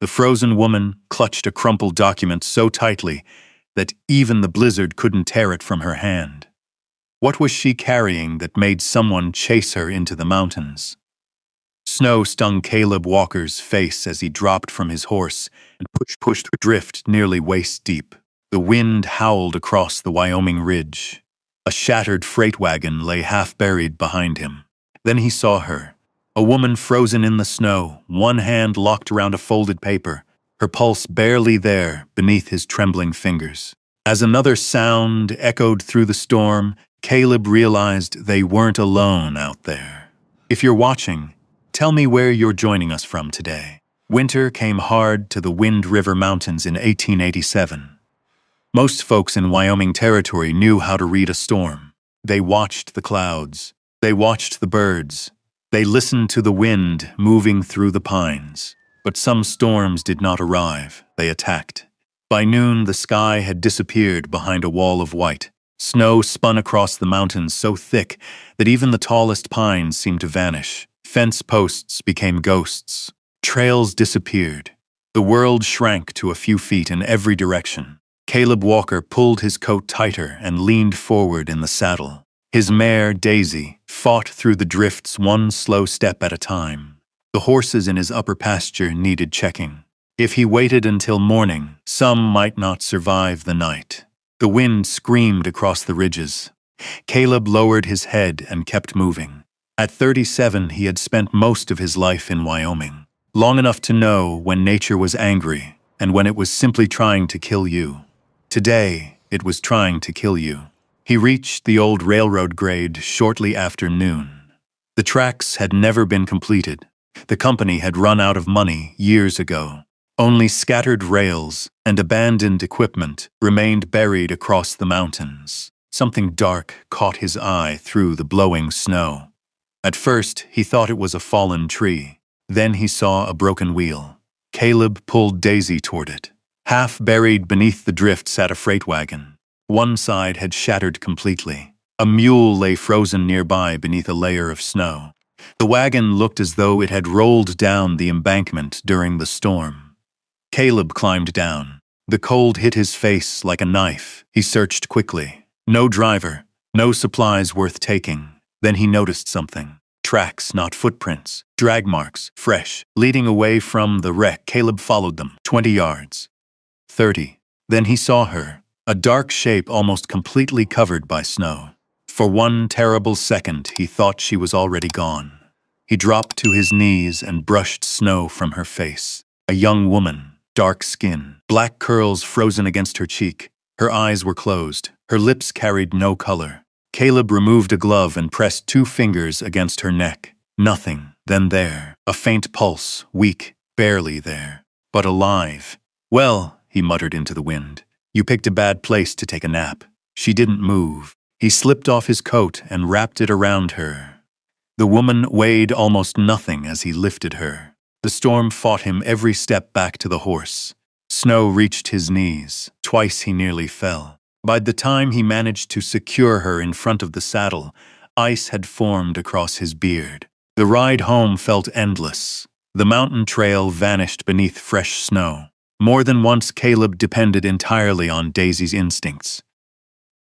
The frozen woman clutched a crumpled document so tightly that even the blizzard couldn't tear it from her hand. What was she carrying that made someone chase her into the mountains? Snow stung Caleb Walker's face as he dropped from his horse and pushed through drift nearly waist-deep. The wind howled across the Wyoming ridge. A shattered freight wagon lay half-buried behind him. Then he saw her, a woman frozen in the snow, one hand locked around a folded paper, her pulse barely there beneath his trembling fingers. As another sound echoed through the storm, Caleb realized they weren't alone out there. If you're watching, tell me where you're joining us from today. Winter came hard to the Wind River Mountains in 1887. Most folks in Wyoming Territory knew how to read a storm. They watched the clouds. They watched the birds. They listened to the wind moving through the pines. But some storms did not arrive. They attacked. By noon, the sky had disappeared behind a wall of white. Snow spun across the mountains so thick that even the tallest pines seemed to vanish. Fence posts became ghosts. Trails disappeared. The world shrank to a few feet in every direction. Caleb Walker pulled his coat tighter and leaned forward in the saddle. His mare, Daisy, fought through the drifts one slow step at a time. The horses in his upper pasture needed checking. If he waited until morning, some might not survive the night. The wind screamed across the ridges. Caleb lowered his head and kept moving. At 37, he had spent most of his life in Wyoming, long enough to know when nature was angry and when it was simply trying to kill you. Today, it was trying to kill you. He reached the old railroad grade shortly after noon. The tracks had never been completed. The company had run out of money years ago. Only scattered rails and abandoned equipment remained buried across the mountains. Something dark caught his eye through the blowing snow. At first, he thought it was a fallen tree. Then he saw a broken wheel. Caleb pulled Daisy toward it. Half buried beneath the drift sat a freight wagon. One side had shattered completely. A mule lay frozen nearby beneath a layer of snow. The wagon looked as though it had rolled down the embankment during the storm. Caleb climbed down. The cold hit his face like a knife. He searched quickly. No driver, no supplies worth taking. Then he noticed something. Tracks, not footprints. Drag marks, fresh, leading away from the wreck. Caleb followed them. 20 yards. 30. Then he saw her, a dark shape almost completely covered by snow. For one terrible second, he thought she was already gone. He dropped to his knees and brushed snow from her face. A young woman, dark skin, black curls frozen against her cheek. Her eyes were closed. Her lips carried no color. Caleb removed a glove and pressed 2 fingers against her neck. Nothing. Then there, a faint pulse, weak, barely there, but alive. "Well," he muttered into the wind, "you picked a bad place to take a nap." She didn't move. He slipped off his coat and wrapped it around her. The woman weighed almost nothing as he lifted her. The storm fought him every step back to the horse. Snow reached his knees. Twice he nearly fell. By the time he managed to secure her in front of the saddle, ice had formed across his beard. The ride home felt endless. The mountain trail vanished beneath fresh snow. More than once, Caleb depended entirely on Daisy's instincts.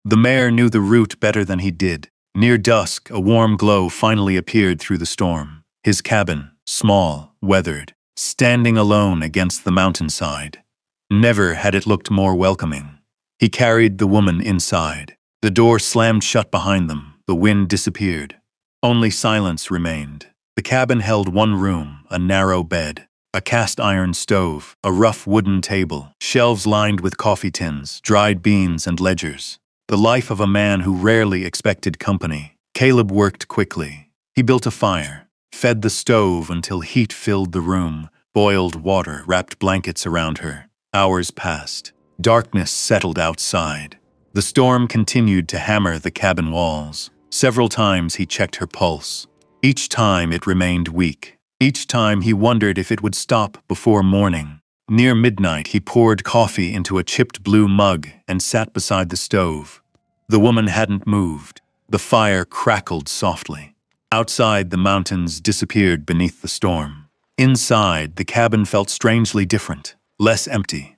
The mare knew the route better than he did. Near dusk, a warm glow finally appeared through the storm. His cabin, small, weathered, standing alone against the mountainside. Never had it looked more welcoming. He carried the woman inside. The door slammed shut behind them. The wind disappeared. Only silence remained. The cabin held one room, a narrow bed, a cast-iron stove, a rough wooden table, shelves lined with coffee tins, dried beans, and ledgers. The life of a man who rarely expected company. Caleb worked quickly. He built a fire, fed the stove until heat filled the room, boiled water, wrapped blankets around her. Hours passed. Darkness settled outside. The storm continued to hammer the cabin walls. Several times he checked her pulse. Each time it remained weak. Each time he wondered if it would stop before morning. Near midnight, he poured coffee into a chipped blue mug and sat beside the stove. The woman hadn't moved. The fire crackled softly. Outside, the mountains disappeared beneath the storm. Inside, the cabin felt strangely different, less empty.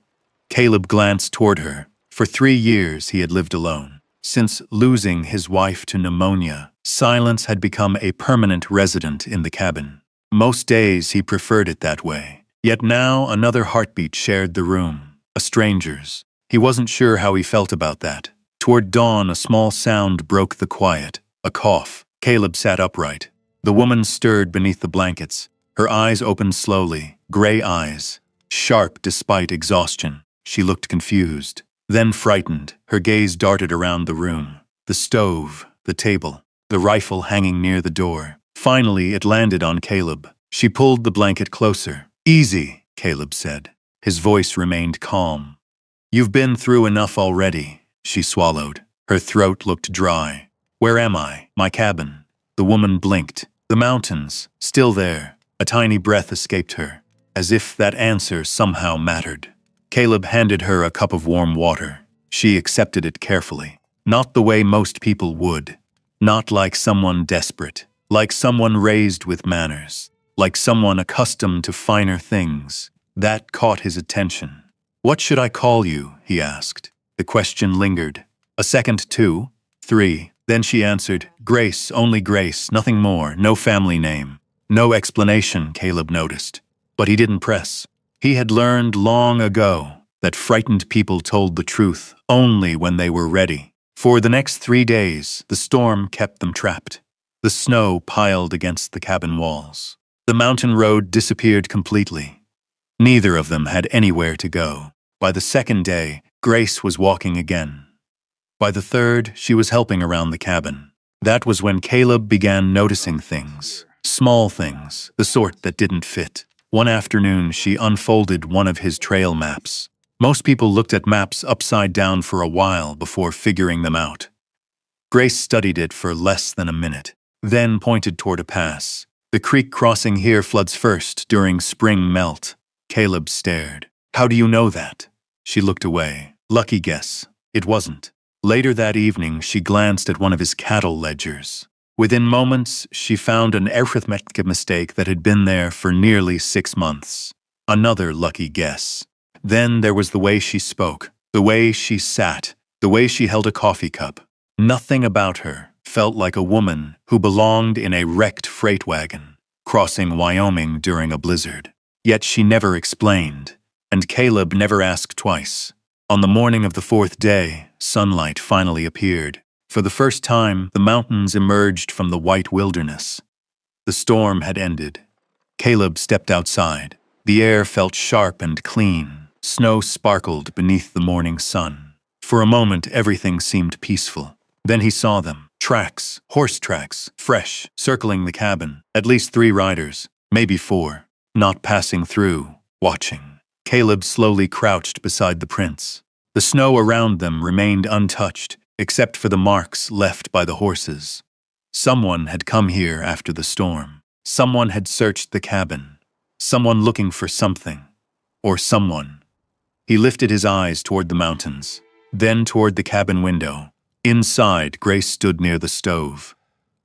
Caleb glanced toward her. For 3 years he had lived alone. Since losing his wife to pneumonia, silence had become a permanent resident in the cabin. Most days he preferred it that way. Yet now another heartbeat shared the room, a stranger's. He wasn't sure how he felt about that. Toward dawn, a small sound broke the quiet, a cough. Caleb sat upright. The woman stirred beneath the blankets. Her eyes opened slowly, gray eyes, sharp despite exhaustion. She looked confused, then frightened. Her gaze darted around the room. The stove, the table, the rifle hanging near the door. Finally, it landed on Caleb. She pulled the blanket closer. "Easy," Caleb said. His voice remained calm. "You've been through enough already." She swallowed. Her throat looked dry. "Where am I? My cabin." The woman blinked. The mountains, still there. A tiny breath escaped her, as if that answer somehow mattered. Caleb handed her a cup of warm water. She accepted it carefully. Not the way most people would. Not like someone desperate. Like someone raised with manners. Like someone accustomed to finer things. That caught his attention. "What should I call you?" he asked. The question lingered. A second, 2, 3. Then she answered, "Grace, only Grace, nothing more, no family name." No explanation, Caleb noticed. But he didn't press. He had learned long ago that frightened people told the truth only when they were ready. For the next 3 days, the storm kept them trapped. The snow piled against the cabin walls. The mountain road disappeared completely. Neither of them had anywhere to go. By the second day, Grace was walking again. By the third, she was helping around the cabin. That was when Caleb began noticing things. Small things, the sort that didn't fit. One afternoon, she unfolded one of his trail maps. Most people looked at maps upside down for a while before figuring them out. Grace studied it for less than a minute, then pointed toward a pass. "The creek crossing here floods first during spring melt." Caleb stared. "How do you know that?" She looked away. Lucky guess. It wasn't. Later that evening, she glanced at one of his cattle ledgers. Within moments, she found an arithmetic mistake that had been there for nearly 6 months. Another lucky guess. Then there was the way she spoke, the way she sat, the way she held a coffee cup. Nothing about her felt like a woman who belonged in a wrecked freight wagon, crossing Wyoming during a blizzard. Yet she never explained, and Caleb never asked twice. On the morning of the 4th day, sunlight finally appeared. For the first time, the mountains emerged from the white wilderness. The storm had ended. Caleb stepped outside. The air felt sharp and clean. Snow sparkled beneath the morning sun. For a moment, everything seemed peaceful. Then he saw them. Tracks, horse tracks, fresh, circling the cabin. At least 3 riders, maybe 4, not passing through, watching. Caleb slowly crouched beside the prints. The snow around them remained untouched, except for the marks left by the horses. Someone had come here after the storm. Someone had searched the cabin. Someone looking for something. Or someone. He lifted his eyes toward the mountains, then toward the cabin window. Inside, Grace stood near the stove.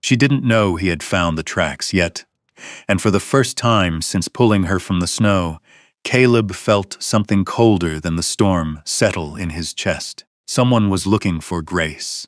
She didn't know he had found the tracks yet, and for the first time since pulling her from the snow, Caleb felt something colder than the storm settle in his chest. Someone was looking for Grace.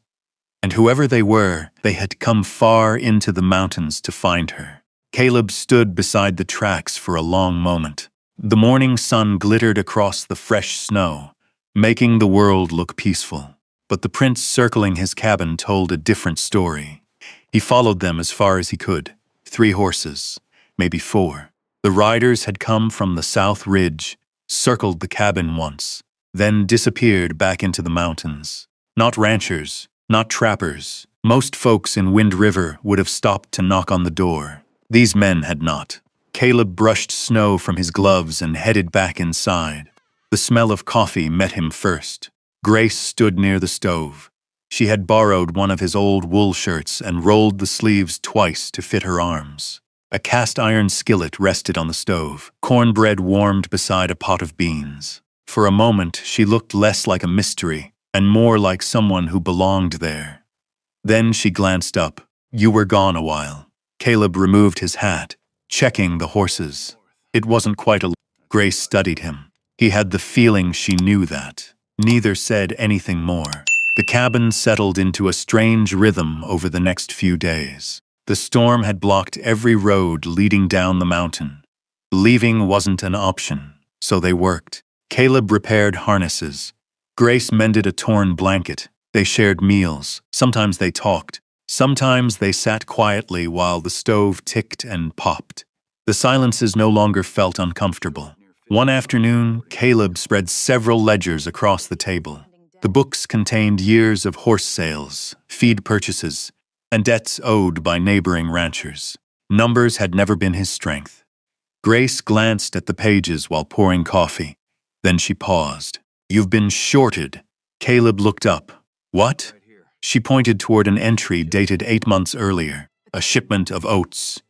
And whoever they were, they had come far into the mountains to find her. Caleb stood beside the tracks for a long moment. The morning sun glittered across the fresh snow, making the world look peaceful. But the prince circling his cabin told a different story. He followed them as far as he could. 3 horses, maybe 4. The riders had come from the south ridge, circled the cabin once, then disappeared back into the mountains. Not ranchers, not trappers. Most folks in Wind River would have stopped to knock on the door. These men had not. Caleb brushed snow from his gloves and headed back inside. The smell of coffee met him first. Grace stood near the stove. She had borrowed one of his old wool shirts and rolled the sleeves twice to fit her arms. A cast-iron skillet rested on the stove. Cornbread warmed beside a pot of beans. For a moment, she looked less like a mystery and more like someone who belonged there. Then she glanced up. "You were gone a while." Caleb removed his hat, checking the horses. It wasn't quite a... Grace studied him. He had the feeling she knew that. Neither said anything more. The cabin settled into a strange rhythm over the next few days. The storm had blocked every road leading down the mountain. Leaving wasn't an option, so they worked. Caleb repaired harnesses. Grace mended a torn blanket. They shared meals. Sometimes they talked. Sometimes they sat quietly while the stove ticked and popped. The silences no longer felt uncomfortable. One afternoon, Caleb spread several ledgers across the table. The books contained years of horse sales, feed purchases, and debts owed by neighboring ranchers. Numbers had never been his strength. Grace glanced at the pages while pouring coffee. Then she paused. "You've been shorted." Caleb looked up. "What?" She pointed toward an entry dated 8 months earlier, a shipment of oats.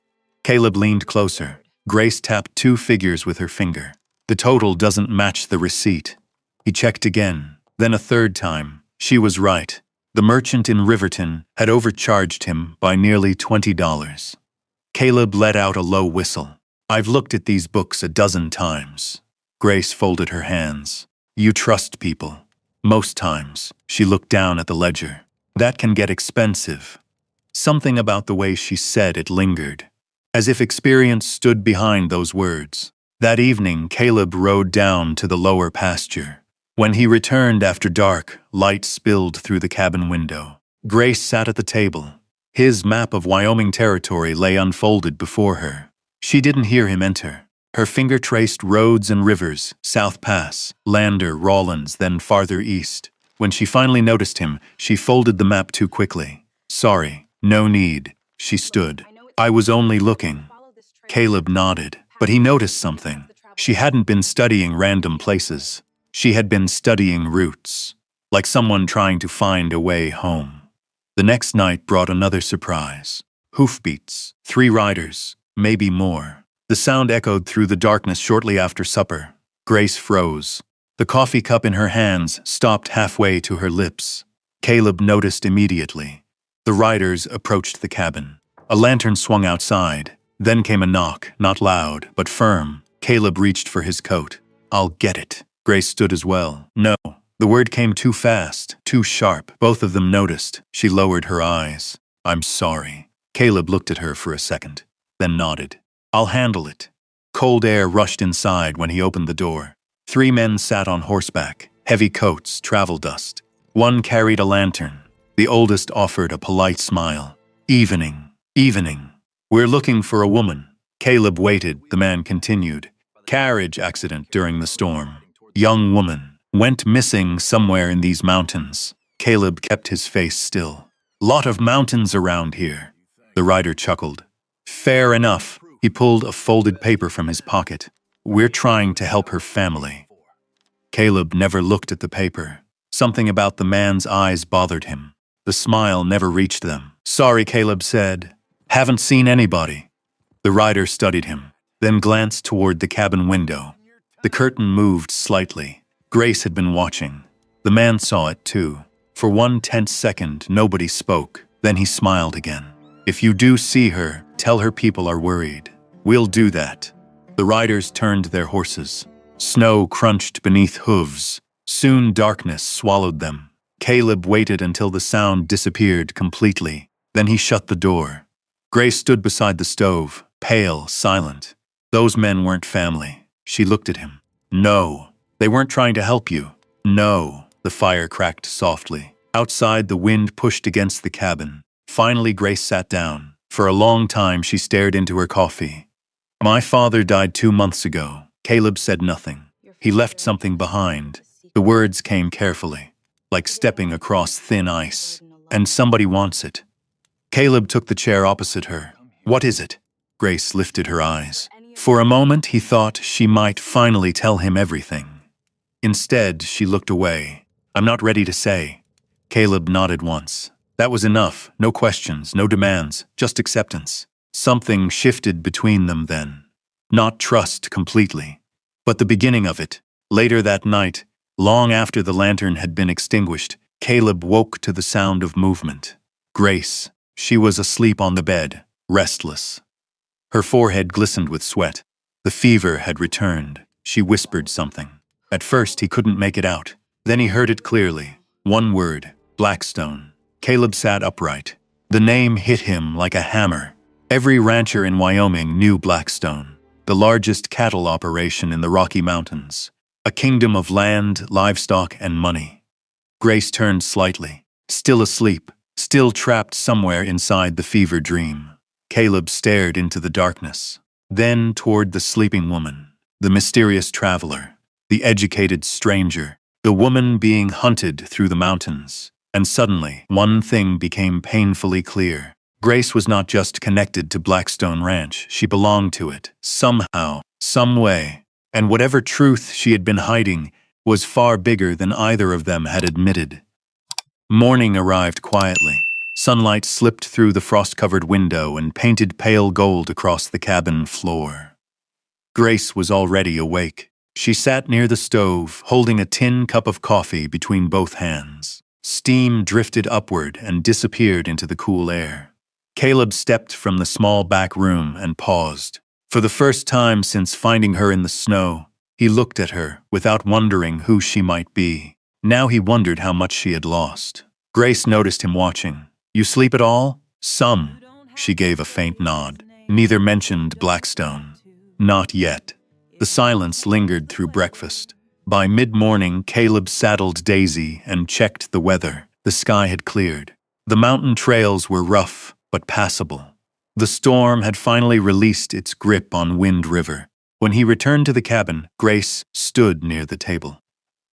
Caleb leaned closer. Grace tapped 2 figures with her finger. "The total doesn't match the receipt." He checked again, then a third time. She was right. The merchant in Riverton had overcharged him by nearly $20. Caleb let out a low whistle. "I've looked at these books a dozen times." Grace folded her hands. "You trust people." "Most times." She looked down at the ledger. "That can get expensive." Something about the way she said it lingered, as if experience stood behind those words. That evening, Caleb rode down to the lower pasture. When he returned after dark, light spilled through the cabin window. Grace sat at the table. His map of Wyoming territory lay unfolded before her. She didn't hear him enter. Her finger traced roads and rivers, South Pass, Lander, Rawlins, then farther east. When she finally noticed him, she folded the map too quickly. "Sorry, no need." She stood. "I was only looking." Caleb nodded, but he noticed something. She hadn't been studying random places. She had been studying routes, like someone trying to find a way home. The next night brought another surprise. Hoofbeats, 3 riders, maybe more. The sound echoed through the darkness shortly after supper. Grace froze. The coffee cup in her hands stopped halfway to her lips. Caleb noticed immediately. The riders approached the cabin. A lantern swung outside. Then came a knock, not loud, but firm. Caleb reached for his coat. "I'll get it." Grace stood as well. "No." The word came too fast, too sharp. Both of them noticed. She lowered her eyes. "I'm sorry." Caleb looked at her for a second, then nodded. "I'll handle it." Cold air rushed inside when he opened the door. 3 men sat on horseback, heavy coats, travel dust. One carried a lantern. The oldest offered a polite smile. Evening. "We're looking for a woman." Caleb waited. The man continued. "Carriage accident during the storm. Young woman. Went missing somewhere in these mountains." Caleb kept his face still. "Lot of mountains around here." The rider chuckled. "Fair enough." He pulled a folded paper from his pocket. "We're trying to help her family." Caleb never looked at the paper. Something about the man's eyes bothered him. The smile never reached them. "Sorry," Caleb said. "Haven't seen anybody." The rider studied him, then glanced toward the cabin window. The curtain moved slightly. Grace had been watching. The man saw it too. For one tense second, nobody spoke. Then he smiled again. "If you do see her, tell her people are worried." "We'll do that." The riders turned their horses. Snow crunched beneath hooves. Soon darkness swallowed them. Caleb waited until the sound disappeared completely. Then he shut the door. Grace stood beside the stove, pale, silent. Those men weren't family. She looked at him. "No. They weren't trying to help you." "No." The fire cracked softly. Outside, the wind pushed against the cabin. Finally, Grace sat down. For a long time, she stared into her coffee. "My father died 2 months ago." Caleb said nothing. He left something behind. The words came carefully, like stepping across thin ice. "And somebody wants it." Caleb took the chair opposite her. "What is it?" Grace lifted her eyes. For a moment, he thought she might finally tell him everything. Instead, she looked away. "I'm not ready to say." Caleb nodded once. That was enough. No questions, no demands, just acceptance. Something shifted between them then. Not trust completely, but the beginning of it. Later that night, long after the lantern had been extinguished, Caleb woke to the sound of movement. Grace. She was asleep on the bed, restless. Her forehead glistened with sweat. The fever had returned. She whispered something. At first, he couldn't make it out. Then he heard it clearly. One word, Blackstone. Caleb sat upright. The name hit him like a hammer. Every rancher in Wyoming knew Blackstone, the largest cattle operation in the Rocky Mountains. A kingdom of land, livestock, and money. Grace turned slightly. Still asleep, still trapped somewhere inside the fever dream. Caleb stared into the darkness. Then toward the sleeping woman, the mysterious traveler, the educated stranger, the woman being hunted through the mountains. And suddenly, one thing became painfully clear. Grace was not just connected to Blackstone Ranch, she belonged to it, somehow, some way. And whatever truth she had been hiding was far bigger than either of them had admitted. Morning arrived quietly. Sunlight slipped through the frost-covered window and painted pale gold across the cabin floor. Grace was already awake. She sat near the stove, holding a tin cup of coffee between both hands. Steam drifted upward and disappeared into the cool air. Caleb stepped from the small back room and paused. For the first time since finding her in the snow, he looked at her without wondering who she might be. Now he wondered how much she had lost. Grace noticed him watching. "You sleep at all?" "Some." She gave a faint nod. Neither mentioned Blackstone. Not yet. The silence lingered through breakfast. By mid-morning, Caleb saddled Daisy and checked the weather. The sky had cleared. The mountain trails were rough, but passable. The storm had finally released its grip on Wind River. When he returned to the cabin, Grace stood near the table.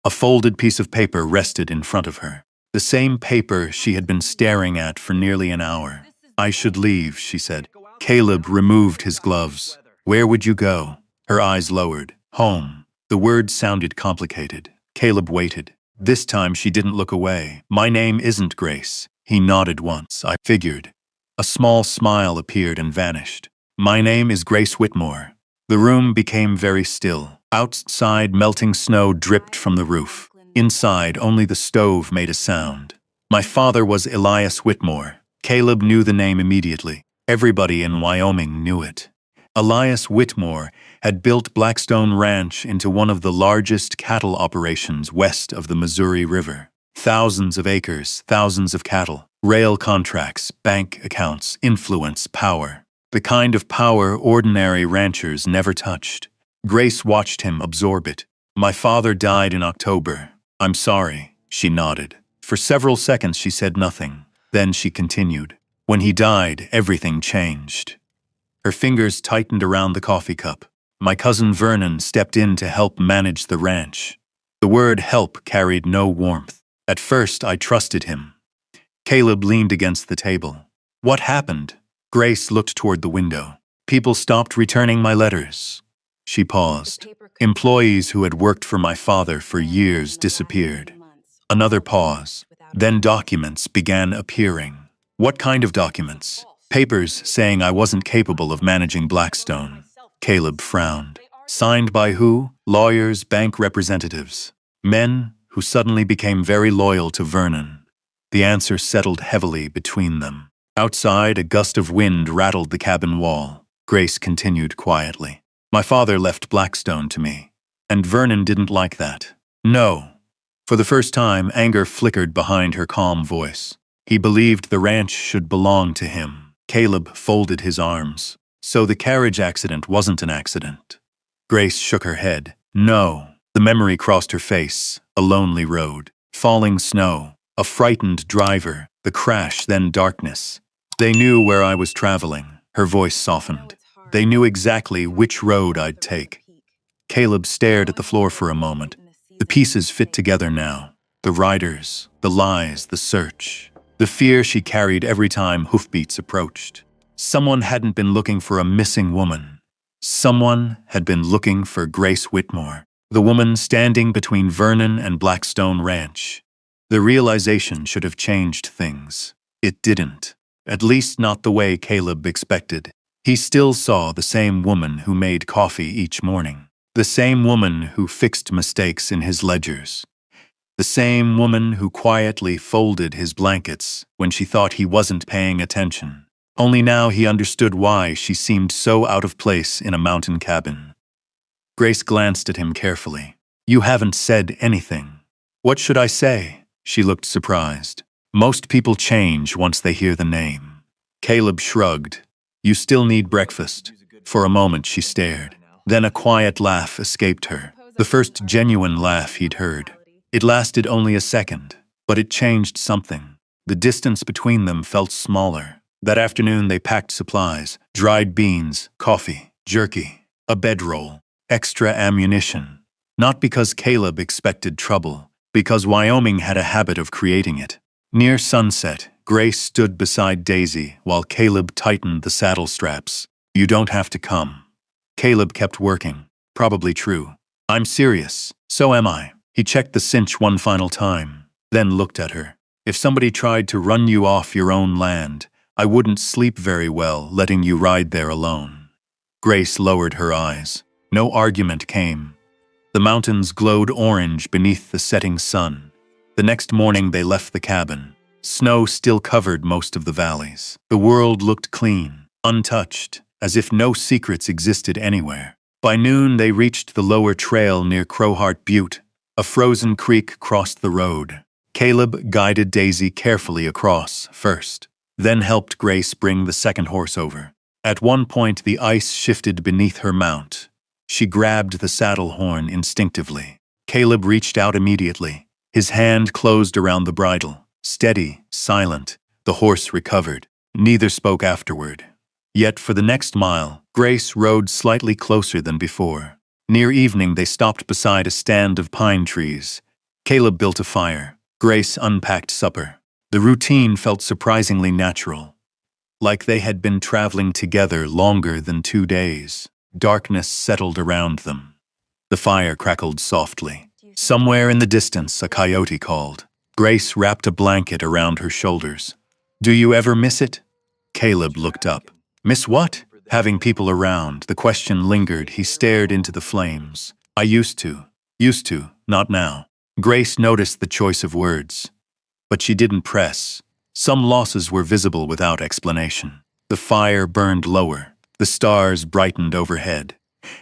A folded piece of paper rested in front of her. The same paper she had been staring at for nearly an hour. "I should leave," she said. Caleb removed his gloves. "Where would you go?" Her eyes lowered. "Home." The words sounded complicated. Caleb waited. This time she didn't look away. "My name isn't Grace." He nodded once. "I figured." A small smile appeared and vanished. "My name is Grace Whitmore." The room became very still. Outside, melting snow dripped from the roof. Inside, only the stove made a sound. "My father was Elias Whitmore." Caleb knew the name immediately. Everybody in Wyoming knew it. Elias Whitmore had built Blackstone Ranch into one of the largest cattle operations west of the Missouri River. Thousands of acres, thousands of cattle, rail contracts, bank accounts, influence, power. The kind of power ordinary ranchers never touched. Grace watched him absorb it. "My father died in October." "I'm sorry," she nodded. For several seconds she said nothing. Then she continued. "When he died, everything changed." Her fingers tightened around the coffee cup. "My cousin Vernon stepped in to help manage the ranch." The word help carried no warmth. "At first, I trusted him." Caleb leaned against the table. "What happened?" Grace looked toward the window. "People stopped returning my letters." She paused. "Employees who had worked for my father for years disappeared." Another pause. Then documents began appearing. "What kind of documents?" "Papers saying I wasn't capable of managing Blackstone." Caleb frowned. "Signed by who?" "Lawyers, bank representatives. Men who suddenly became very loyal to Vernon." The answer settled heavily between them. Outside, a gust of wind rattled the cabin wall. Grace continued quietly. "My father left Blackstone to me. And Vernon didn't like that." "No." For the first time, anger flickered behind her calm voice. "He believed the ranch should belong to him." Caleb folded his arms. "So the carriage accident wasn't an accident?" Grace shook her head. "No." The memory crossed her face. A lonely road. Falling snow. A frightened driver. The crash, then darkness. "They knew where I was traveling." Her voice softened. "They knew exactly which road I'd take." Caleb stared at the floor for a moment. The pieces fit together now. The riders, the lies, the search. The fear she carried every time hoofbeats approached. Someone hadn't been looking for a missing woman. Someone had been looking for Grace Whitmore, the woman standing between Vernon and Blackstone Ranch. The realization should have changed things. It didn't. At least not the way Caleb expected. He still saw the same woman who made coffee each morning. The same woman who fixed mistakes in his ledgers. The same woman who quietly folded his blankets when she thought he wasn't paying attention. Only now he understood why she seemed so out of place in a mountain cabin. Grace glanced at him carefully. You haven't said anything. What should I say? She looked surprised. Most people change once they hear the name. Caleb shrugged. You still need breakfast. For a moment she stared. Then a quiet laugh escaped her. The first genuine laugh he'd heard. It lasted only a second, but it changed something. The distance between them felt smaller. That afternoon they packed supplies, dried beans, coffee, jerky, a bedroll, extra ammunition. Not because Caleb expected trouble, because Wyoming had a habit of creating it. Near sunset, Grace stood beside Daisy while Caleb tightened the saddle straps. You don't have to come. Caleb kept working. Probably true. I'm serious. So am I. He checked the cinch one final time, then looked at her. If somebody tried to run you off your own land, I wouldn't sleep very well letting you ride there alone. Grace lowered her eyes. No argument came. The mountains glowed orange beneath the setting sun. The next morning they left the cabin. Snow still covered most of the valleys. The world looked clean, untouched, as if no secrets existed anywhere. By noon they reached the lower trail near Crowheart Butte. A frozen creek crossed the road. Caleb guided Daisy carefully across first, then helped Grace bring the second horse over. At one point the ice shifted beneath her mount. She grabbed the saddle horn instinctively. Caleb reached out immediately. His hand closed around the bridle. Steady, silent, the horse recovered. Neither spoke afterward. Yet for the next mile, Grace rode slightly closer than before. Near evening they stopped beside a stand of pine trees. Caleb built a fire. Grace unpacked supper. The routine felt surprisingly natural, like they had been traveling together longer than 2 days. Darkness settled around them. The fire crackled softly. Somewhere in the distance, a coyote called. Grace wrapped a blanket around her shoulders. Do you ever miss it? Caleb looked up. Miss what? Having people around, the question lingered. He stared into the flames. I used to. Used to, not now. Grace noticed the choice of words, but she didn't press. Some losses were visible without explanation. The fire burned lower. The stars brightened overhead.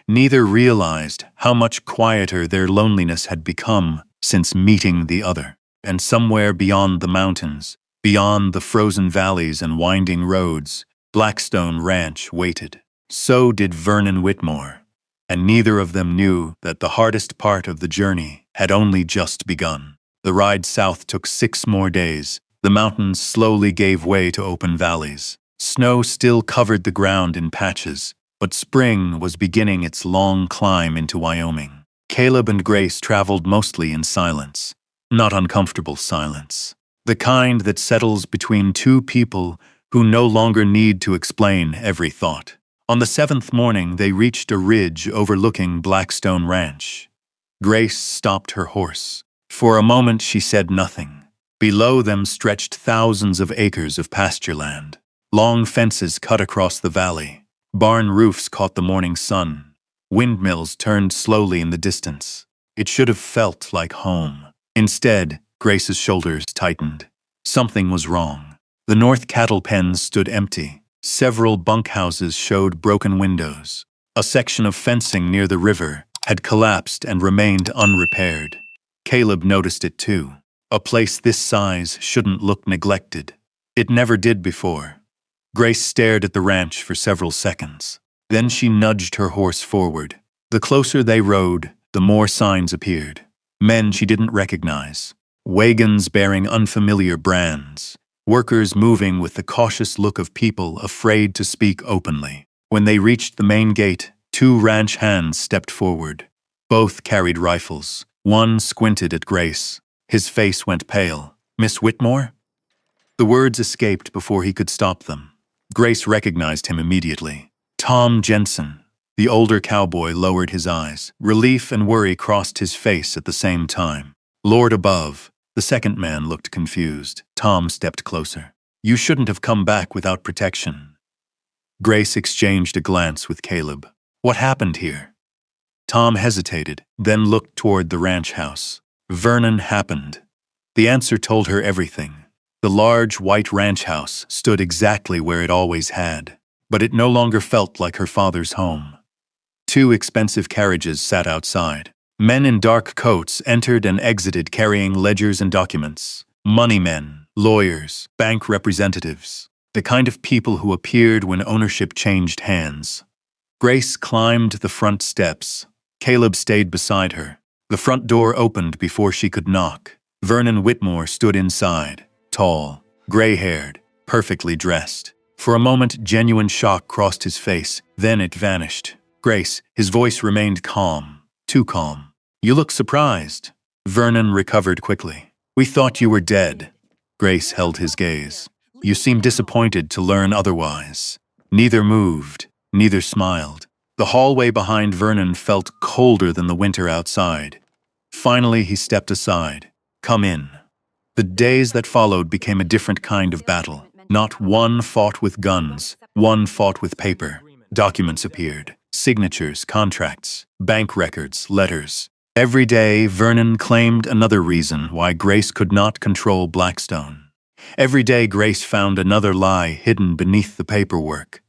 Neither realized how much quieter their loneliness had become since meeting the other. And somewhere beyond the mountains, beyond the frozen valleys and winding roads, Blackstone Ranch waited. So did Vernon Whitmore. And neither of them knew that the hardest part of the journey had only just begun. The ride south took 6 more days. The mountains slowly gave way to open valleys. Snow still covered the ground in patches, but spring was beginning its long climb into Wyoming. Caleb and Grace traveled mostly in silence. Not uncomfortable silence. The kind that settles between two people who no longer need to explain every thought. On the 7th morning, they reached a ridge overlooking Blackstone Ranch. Grace stopped her horse. For a moment, she said nothing. Below them stretched thousands of acres of pasture land. Long fences cut across the valley. Barn roofs caught the morning sun. Windmills turned slowly in the distance. It should have felt like home. Instead, Grace's shoulders tightened. Something was wrong. The north cattle pens stood empty. Several bunkhouses showed broken windows. A section of fencing near the river had collapsed and remained unrepaired. Caleb noticed it too. A place this size shouldn't look neglected. It never did before. Grace stared at the ranch for several seconds. Then she nudged her horse forward. The closer they rode, the more signs appeared. Men she didn't recognize. Wagons bearing unfamiliar brands. Workers moving with the cautious look of people afraid to speak openly. When they reached the main gate, 2 ranch hands stepped forward. Both carried rifles. One squinted at Grace. His face went pale. Miss Whitmore? The words escaped before he could stop them. Grace recognized him immediately. Tom Jensen. The older cowboy lowered his eyes. Relief and worry crossed his face at the same time. Lord above. The second man looked confused. Tom stepped closer. You shouldn't have come back without protection. Grace exchanged a glance with Caleb. What happened here? Tom hesitated, then looked toward the ranch house. Vernon happened. The answer told her everything. The large white ranch house stood exactly where it always had, but it no longer felt like her father's home. Two expensive carriages sat outside. Men in dark coats entered and exited carrying ledgers and documents. Money men, lawyers, bank representatives. The kind of people who appeared when ownership changed hands. Grace climbed the front steps. Caleb stayed beside her. The front door opened before she could knock. Vernon Whitmore stood inside, tall, gray-haired, perfectly dressed. For a moment, genuine shock crossed his face. Then it vanished. Grace, his voice remained calm, too calm. You look surprised. Vernon recovered quickly. We thought you were dead. Grace held his gaze. You seem disappointed to learn otherwise. Neither moved, neither smiled. The hallway behind Vernon felt colder than the winter outside. Finally, he stepped aside. Come in. The days that followed became a different kind of battle. Not one fought with guns, one fought with paper. Documents appeared. Signatures, contracts, bank records, letters. Every day, Vernon claimed another reason why Grace could not control Blackstone. Every day, Grace found another lie hidden beneath the paperwork.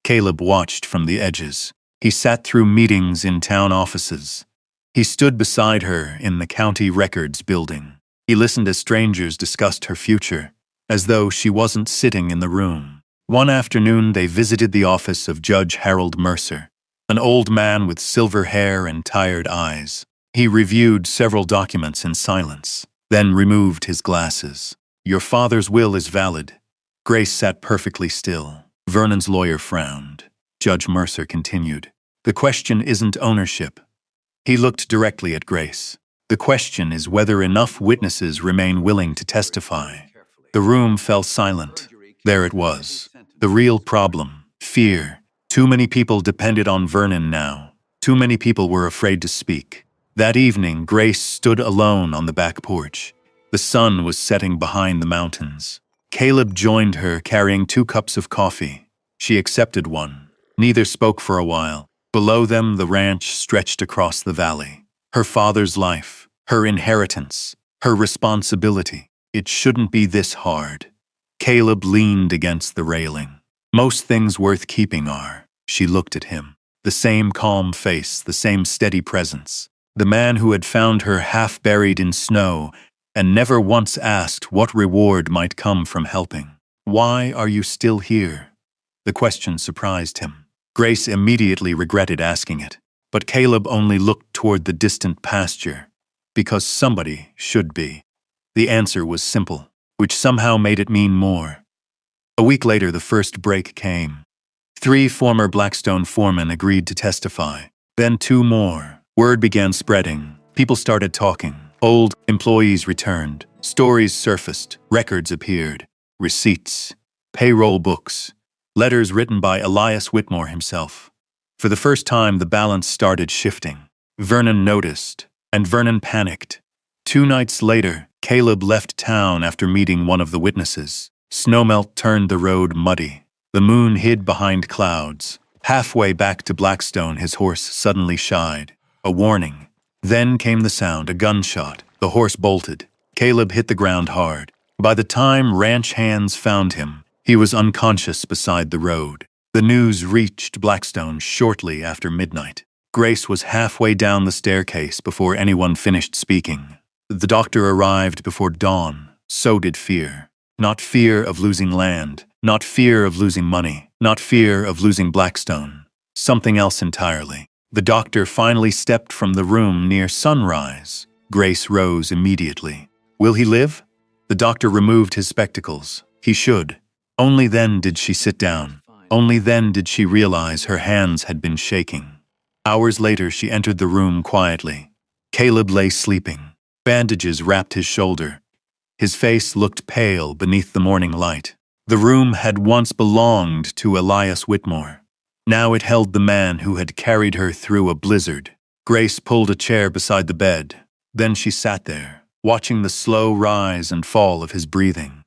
Caleb watched from the edges. He sat through meetings in town offices. He stood beside her in the county records building. He listened as strangers discussed her future, as though she wasn't sitting in the room. One afternoon, they visited the office of Judge Harold Mercer, an old man with silver hair and tired eyes. He reviewed several documents in silence, then removed his glasses. Your father's will is valid. Grace sat perfectly still. Vernon's lawyer frowned. Judge Mercer continued. The question isn't ownership. He looked directly at Grace. The question is whether enough witnesses remain willing to testify. The room fell silent. There it was. The real problem. Fear. Too many people depended on Vernon now. Too many people were afraid to speak. That evening, Grace stood alone on the back porch. The sun was setting behind the mountains. Caleb joined her, carrying 2 cups of coffee. She accepted one. Neither spoke for a while. Below them, the ranch stretched across the valley. Her father's life, her inheritance, her responsibility. It shouldn't be this hard. Caleb leaned against the railing. Most things worth keeping are. She looked at him. The same calm face, the same steady presence. The man who had found her half buried in snow and never once asked what reward might come from helping. Why are you still here? The question surprised him. Grace immediately regretted asking it, but Caleb only looked toward the distant pasture. Because somebody should be. The answer was simple, which somehow made it mean more. A week later, the first break came. 3 former Blackstone foremen agreed to testify. Then 2 more. Word began spreading. People started talking. Old employees returned. Stories surfaced. Records appeared. Receipts. Payroll books. Letters written by Elias Whitmore himself. For the first time, the balance started shifting. Vernon noticed, and Vernon panicked. 2 nights later, Caleb left town after meeting one of the witnesses. Snowmelt turned the road muddy. The moon hid behind clouds. Halfway back to Blackstone, his horse suddenly shied. A warning. Then came the sound, a gunshot. The horse bolted. Caleb hit the ground hard. By the time ranch hands found him, he was unconscious beside the road. The news reached Blackstone shortly after midnight. Grace was halfway down the staircase before anyone finished speaking. The doctor arrived before dawn. So did fear. Not fear of losing land, not fear of losing money, not fear of losing Blackstone. Something else entirely. The doctor finally stepped from the room near sunrise. Grace rose immediately. Will he live? The doctor removed his spectacles. He should. Only then did she sit down. Only then did she realize her hands had been shaking. Hours later, she entered the room quietly. Caleb lay sleeping. Bandages wrapped his shoulder. His face looked pale beneath the morning light. The room had once belonged to Elias Whitmore. Now it held the man who had carried her through a blizzard. Grace pulled a chair beside the bed. Then she sat there, watching the slow rise and fall of his breathing.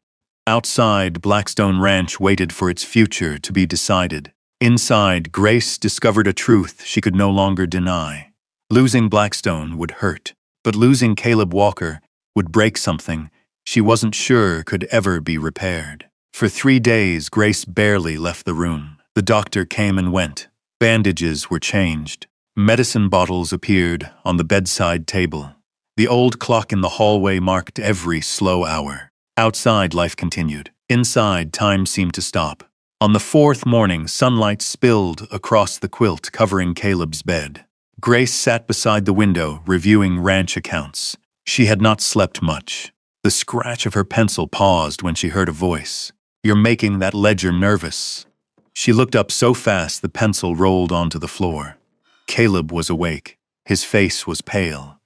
Outside, Blackstone Ranch waited for its future to be decided. Inside, Grace discovered a truth she could no longer deny. Losing Blackstone would hurt, but losing Caleb Walker would break something she wasn't sure could ever be repaired. For 3 days, Grace barely left the room. The doctor came and went. Bandages were changed. Medicine bottles appeared on the bedside table. The old clock in the hallway marked every slow hour. Outside, life continued. Inside, time seemed to stop. On the fourth morning, sunlight spilled across the quilt covering Caleb's bed. Grace sat beside the window, reviewing ranch accounts. She had not slept much. The scratch of her pencil paused when she heard a voice. "You're making that ledger nervous." She looked up so fast the pencil rolled onto the floor. Caleb was awake. His face was pale.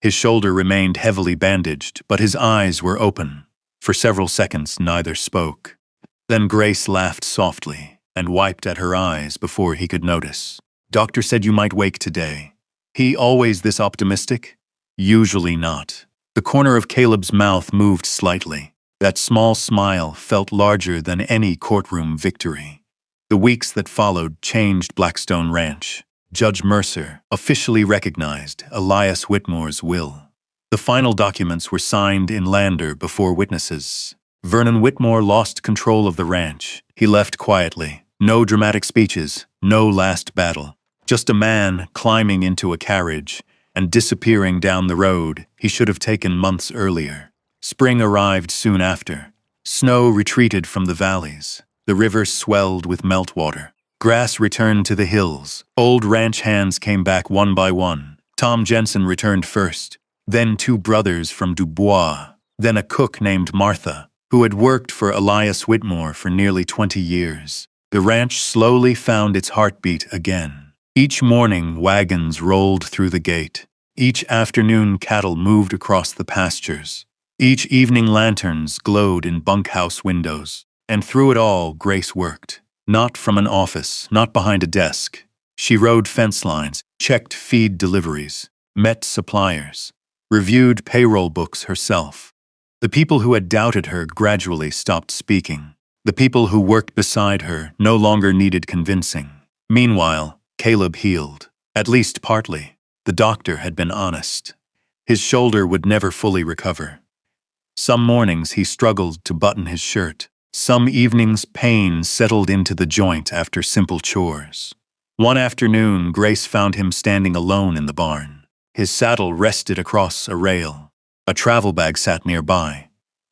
His shoulder remained heavily bandaged, but his eyes were open. For several seconds, neither spoke. Then Grace laughed softly and wiped at her eyes before he could notice. "Doctor said you might wake today." He always this optimistic? Usually not. The corner of Caleb's mouth moved slightly. That small smile felt larger than any courtroom victory. The weeks that followed changed Blackstone Ranch. Judge Mercer officially recognized Elias Whitmore's will. The final documents were signed in Lander before witnesses. Vernon Whitmore lost control of the ranch. He left quietly. No dramatic speeches, no last battle. Just a man climbing into a carriage and disappearing down the road he should have taken months earlier. Spring arrived soon after. Snow retreated from the valleys. The river swelled with meltwater. Grass returned to the hills. Old ranch hands came back one by one. Tom Jensen returned first, then 2 brothers from Dubois, then a cook named Martha, who had worked for Elias Whitmore for nearly 20 years. The ranch slowly found its heartbeat again. Each morning, wagons rolled through the gate. Each afternoon, cattle moved across the pastures. Each evening, lanterns glowed in bunkhouse windows. And through it all, Grace worked. Not from an office, not behind a desk. She rode fence lines, checked feed deliveries, met suppliers, reviewed payroll books herself. The people who had doubted her gradually stopped speaking. The people who worked beside her no longer needed convincing. Meanwhile, Caleb healed, at least partly. The doctor had been honest. His shoulder would never fully recover. Some mornings he struggled to button his shirt. Some evenings pain settled into the joint after simple chores. One afternoon, Grace found him standing alone in the barn. His saddle rested across a rail. A travel bag sat nearby.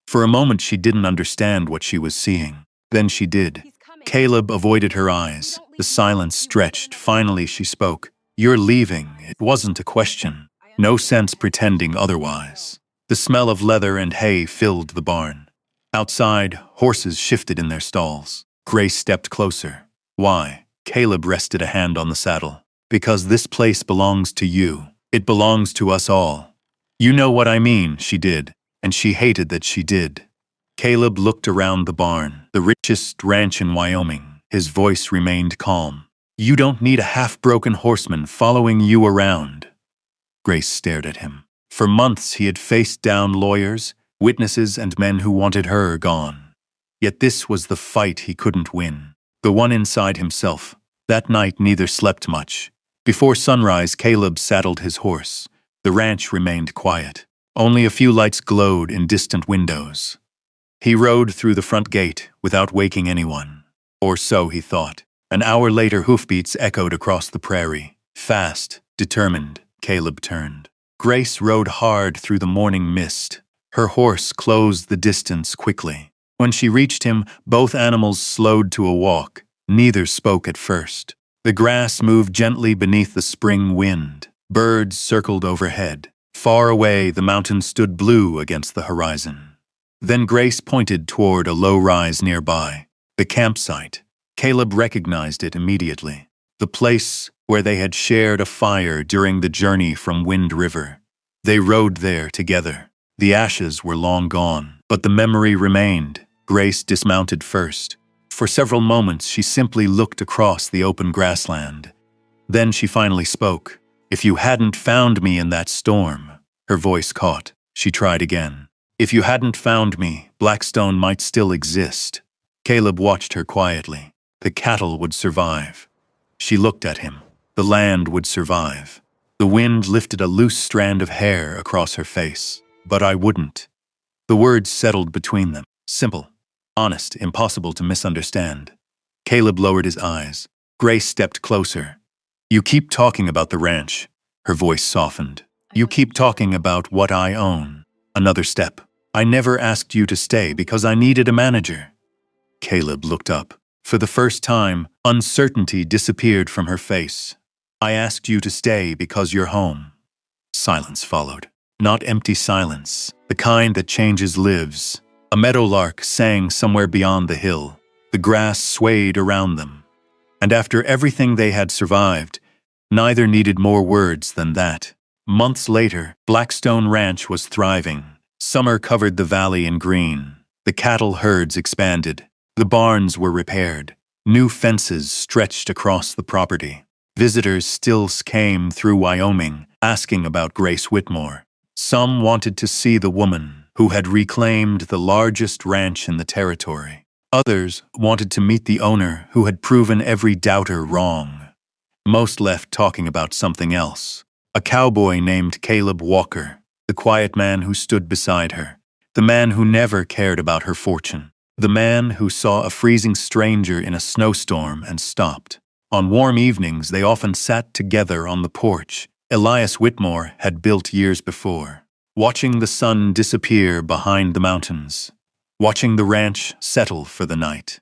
For a moment she didn't understand what she was seeing. Then she did. Caleb avoided her eyes. The silence stretched. Finally she spoke. "You're leaving." It wasn't a question. No sense pretending otherwise. The smell of leather and hay filled the barn. Outside, horses shifted in their stalls. Grace stepped closer. "Why?" Caleb rested a hand on the saddle. "Because this place belongs to you. It belongs to us all." "You know what I mean," she did, and she hated that she did. Caleb looked around the barn, the richest ranch in Wyoming. His voice remained calm. "You don't need a half-broken horseman following you around." Grace stared at him. For months he had faced down lawyers, witnesses, and men who wanted her gone. Yet this was the fight he couldn't win. The one inside himself. That night neither slept much. Before sunrise, Caleb saddled his horse. The ranch remained quiet. Only a few lights glowed in distant windows. He rode through the front gate without waking anyone. Or so he thought. An hour later, hoofbeats echoed across the prairie. Fast, determined, Caleb turned. Grace rode hard through the morning mist. Her horse closed the distance quickly. When she reached him, both animals slowed to a walk. Neither spoke at first. The grass moved gently beneath the spring wind. Birds circled overhead. Far away, the mountains stood blue against the horizon. Then Grace pointed toward a low rise nearby. The campsite. Caleb recognized it immediately. The place where they had shared a fire during the journey from Wind River. They rode there together. The ashes were long gone, but the memory remained. Grace dismounted first. For several moments, she simply looked across the open grassland. Then she finally spoke. "If you hadn't found me in that storm," her voice caught. She tried again. "If you hadn't found me, Blackstone might still exist." Caleb watched her quietly. The cattle would survive. She looked at him. The land would survive. The wind lifted a loose strand of hair across her face. "But I wouldn't." The words settled between them. Simple, honest, impossible to misunderstand. Caleb lowered his eyes. Grace stepped closer. You keep talking about the ranch. Her voice softened. You keep talking about what I own. Another step. I never asked you to stay because I needed a manager. Caleb looked up. For the first time, uncertainty disappeared from her face. I asked you to stay because you're home. Silence followed. Not empty silence, the kind that changes lives. A meadowlark sang somewhere beyond the hill. The grass swayed around them. And after everything they had survived, neither needed more words than that. Months later, Blackstone Ranch was thriving. Summer covered the valley in green. The cattle herds expanded. The barns were repaired. New fences stretched across the property. Visitors still came through Wyoming, asking about Grace Whitmore. Some wanted to see the woman who had reclaimed the largest ranch in the territory. Others wanted to meet the owner who had proven every doubter wrong. Most left talking about something else. A cowboy named Caleb Walker, the quiet man who stood beside her, the man who never cared about her fortune, the man who saw a freezing stranger in a snowstorm and stopped. On warm evenings, they often sat together on the porch Elias Whitmore had built years before, watching the sun disappear behind the mountains, watching the ranch settle for the night,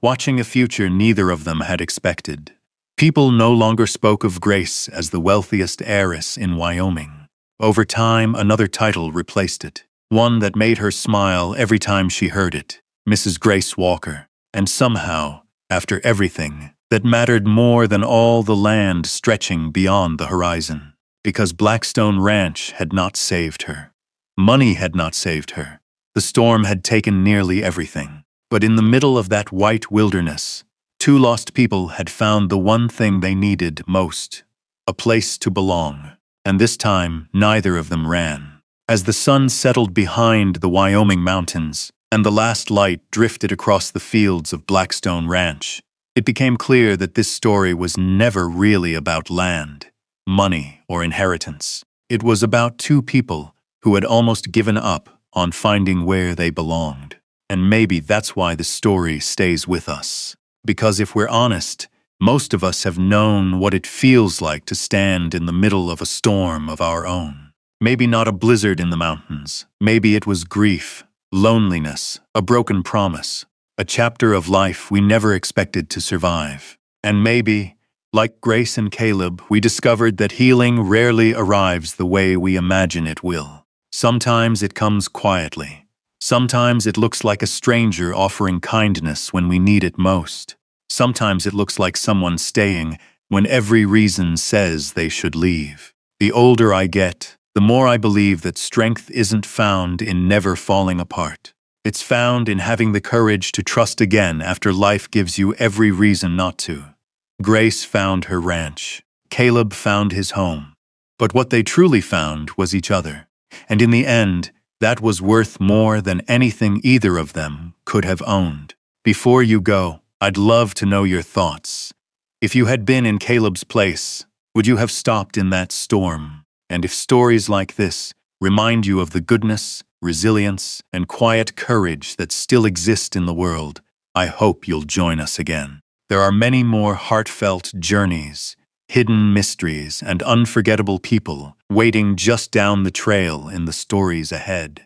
watching a future neither of them had expected. People no longer spoke of Grace as the wealthiest heiress in Wyoming. Over time, another title replaced it, one that made her smile every time she heard it, Mrs. Grace Walker. And somehow, after everything, that mattered more than all the land stretching beyond the horizon, because Blackstone Ranch had not saved her. Money had not saved her. The storm had taken nearly everything. But in the middle of that white wilderness, two lost people had found the one thing they needed most, a place to belong. And this time, neither of them ran. As the sun settled behind the Wyoming mountains, and the last light drifted across the fields of Blackstone Ranch, it became clear that this story was never really about land, money, or inheritance. It was about two people who had almost given up on finding where they belonged. And maybe that's why the story stays with us. Because if we're honest, most of us have known what it feels like to stand in the middle of a storm of our own. Maybe not a blizzard in the mountains. Maybe it was grief, loneliness, a broken promise, a chapter of life we never expected to survive. And maybe, like Grace and Caleb, we discovered that healing rarely arrives the way we imagine it will. Sometimes it comes quietly. Sometimes it looks like a stranger offering kindness when we need it most. Sometimes it looks like someone staying when every reason says they should leave. The older I get, the more I believe that strength isn't found in never falling apart. It's found in having the courage to trust again after life gives you every reason not to. Grace found her ranch. Caleb found his home. But what they truly found was each other. And in the end, that was worth more than anything either of them could have owned. Before you go, I'd love to know your thoughts. If you had been in Caleb's place, would you have stopped in that storm? And if stories like this remind you of the goodness, resilience, and quiet courage that still exist in the world, I hope you'll join us again. There are many more heartfelt journeys, hidden mysteries, and unforgettable people waiting just down the trail in the stories ahead.